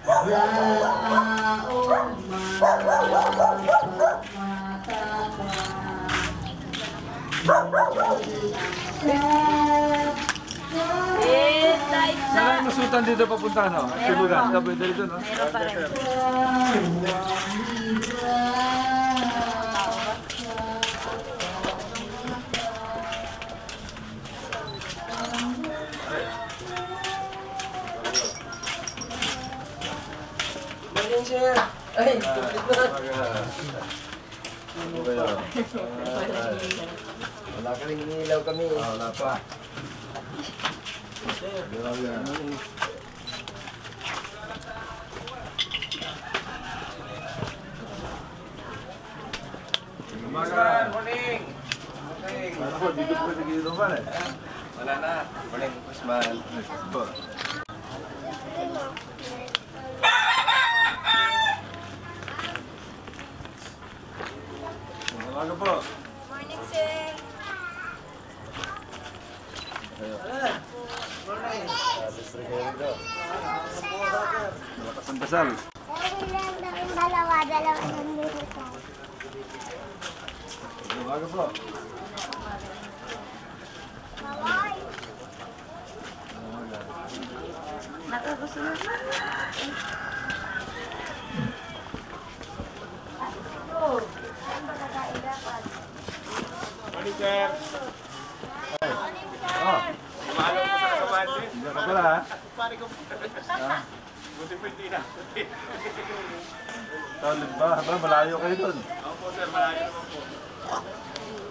Saan yung masutan dito papunta, no? Sibugan, tabi dito, no? Meron pa rin. Sir. Ay, wala kaming inilaw kami. Wala pa. Morning! Ako, dito pa sa gilid naman eh. Wala na. Morning, Kusman. Umaga po. Morning, sir. Malakas ang dasal. Dalawa ng dito. Umaga po. Nakagusto na. Morning, sir. Umalo ko sa kamante. Diyan ka pala, ha? Pare ko. Buti po hindi na. Tawag ba? Ba, malayo kayo doon. Ako po, sir. Malayo naman po.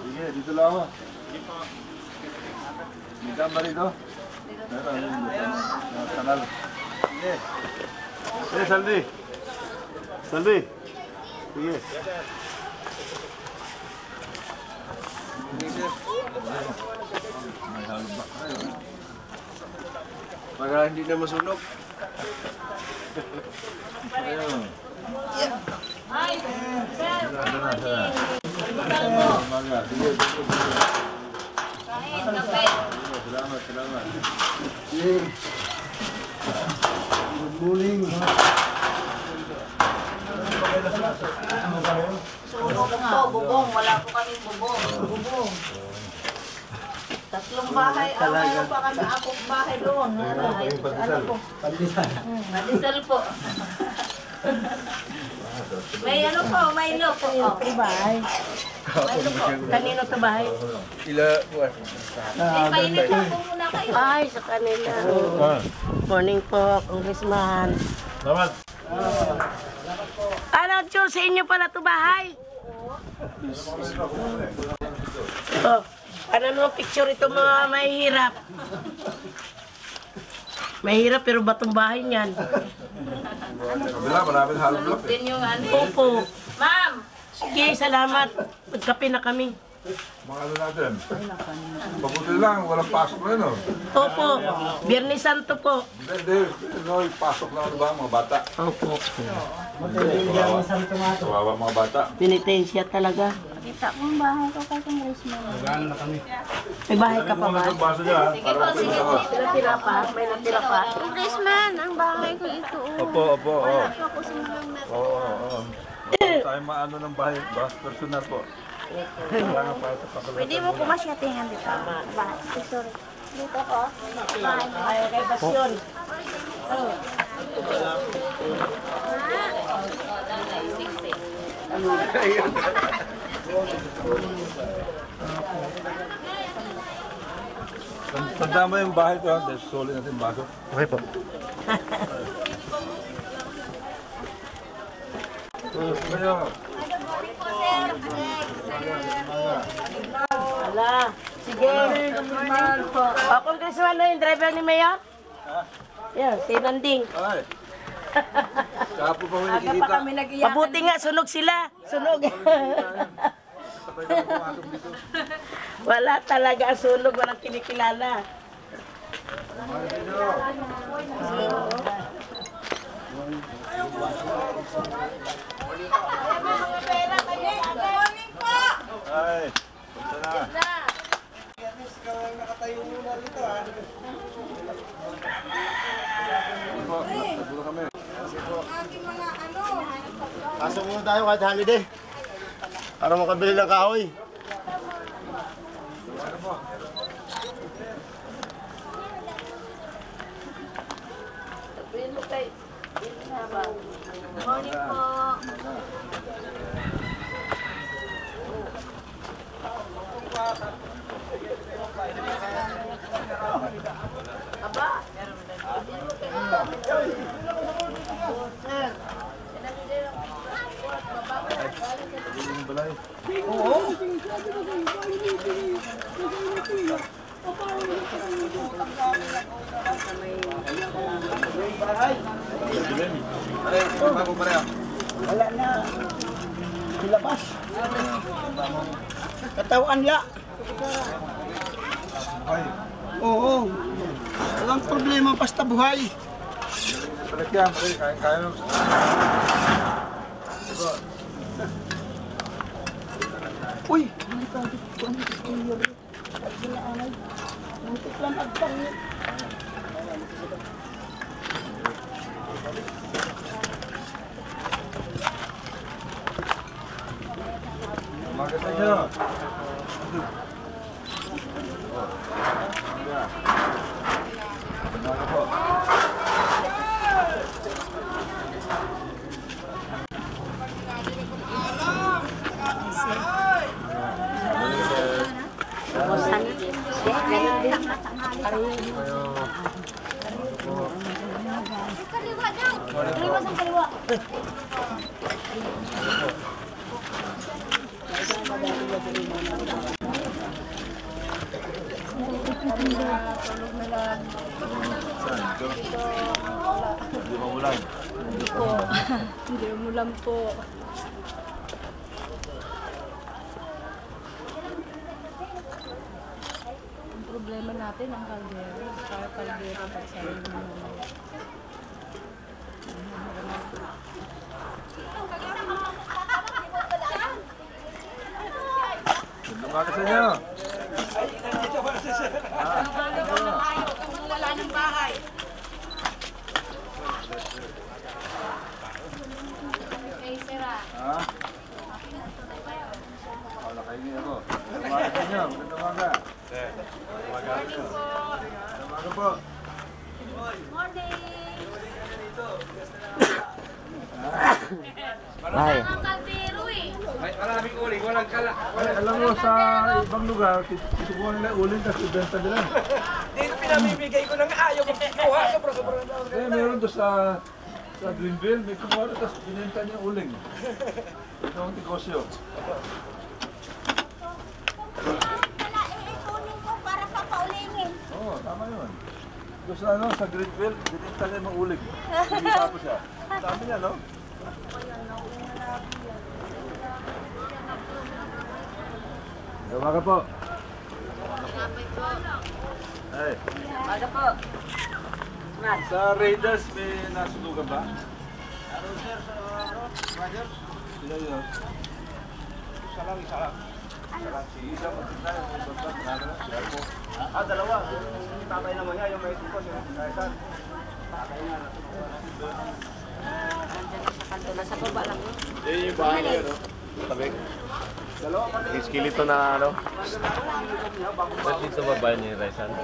Sige, dito lang ako. Hindi po. May gamba rito. Meron, yung kanal. Sige. Sige, Salvi. Salvi. Sige. May halubak na yun. Para hindi na masunog. Ayun. Ay, sir. Umaga. Sige, sige. Kain, kape. Salamat, salamat. Sige. Good morning. Sunog po, bubong. Wala po kaming bubong. Bubong. Tatlong bahay. Meron pa kami akong bahay doon. Ano po? Pandesal po. May ano po, may ilo po. Bahay. Ano po? Kanino to bahay? Ila, buwan. Painit lang po muna kayo. Ay, sa kanila. Morning po, Congressman. Salamat. Ano, Chur, sa inyo pala ito bahay? Oh, ano naman picture ito mga mahihirap? Mahirap pero batong bahay niyan. Kabila, maraming halong block eh. Din yung ano. Opo. Ma'am! Sige, salamat. Magkape na kami. Mga ano natin. Pabuti lang, walang pasok na yun, oh. Opo. Biyernes Santo po. Hindi, no, pasok na ano ba ang mga bata? Opo. Kawawa mga bata. Penitensya talaga. Kita ko ang bahay ko kay Congressman. May bahay ka pa ba? Ang baso niya, ha? Sige po, sige po. Natira pa? May natira pa? Congressman, ang bahay ko ito. Opo, opo, oo. Wala pa ako sa mga Oo, oo. Tayo maano ng bahay, personal po. Kailangan para sa pakulat. Pwede mo kumasyatingan dito. Bahay. Sorry. Dito ko. Bahay. Ay, kay Basyon. Tanda mo yung bahay ko, ha? Dahil sulit natin yung baso. Okay po. Kayo. Ala. Sige. O, Congressman na yung driver ni Mayor? Yan, si Nanding. Ay. Kapo pa may Aga pa nakikita. kami nag-iyakan. Mabuti nga, sunog sila. Sunog. Sabay na pumasok dito. Wala talaga ang sunog, walang kinikilala. Ay. Punta na. Po, nagtaguro kami. Pasok muna tayo kahit holiday. Para makabili ng kahoy. Morning po. Wala na. Silabas. Katawan la. Oo. Walang problema basta buhay. Balik yan, balik. Kaya nung... Uy! Muntik lang agpangit. Umaga sa inyo. Umaga po. Kaliwa daw. Kaliwa sa kaliwa. Hindi mamulan. Hindi umulan po. Ang problema natin ang kaldero. Kaya kaldero pagsayin mo naman. Umaga sa inyo. Wala ng bahay. Ha? Nakahingi ako. Umaga sa inyo. Magandang umaga. Umaga po. Ay. Ang kaldero eh. Maraming uling, walang kala. Ay, alam mo, sa ibang lugar, titubuhan nila uling kasi ibenta nila. Dito pinamimigay ko ng ayaw ko kinuha. Sobra-sobra na. Eh, meron doon sa Greenville, may kumuha na, tapos binenta niya uling. Ito ang negosyo. Wala kunin ko para sa paulingin. Oo, tama yun. Doon sa, sa Greenville, binenta niya ng uling. Hindi tapos siya. Dami niya, no? Umaga po. Ay. Umaga po. Sa Raiders, may nasunugan ba? Sila yun. Isa lang. Si Isa, maganda yung basta, nana, si Arpo. Dalawa. Yung tatay naman niya, yung may tukos, yung kaisan. Tatay niya, Kanto na sa baba lang. yung bahay niya, no? Sabi. Iskilito na ano. Ba't dito babae ni Raisan?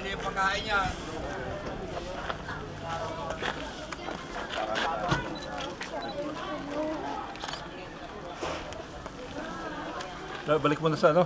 Hindi yung pagkain niya. Balik mo na sa ano?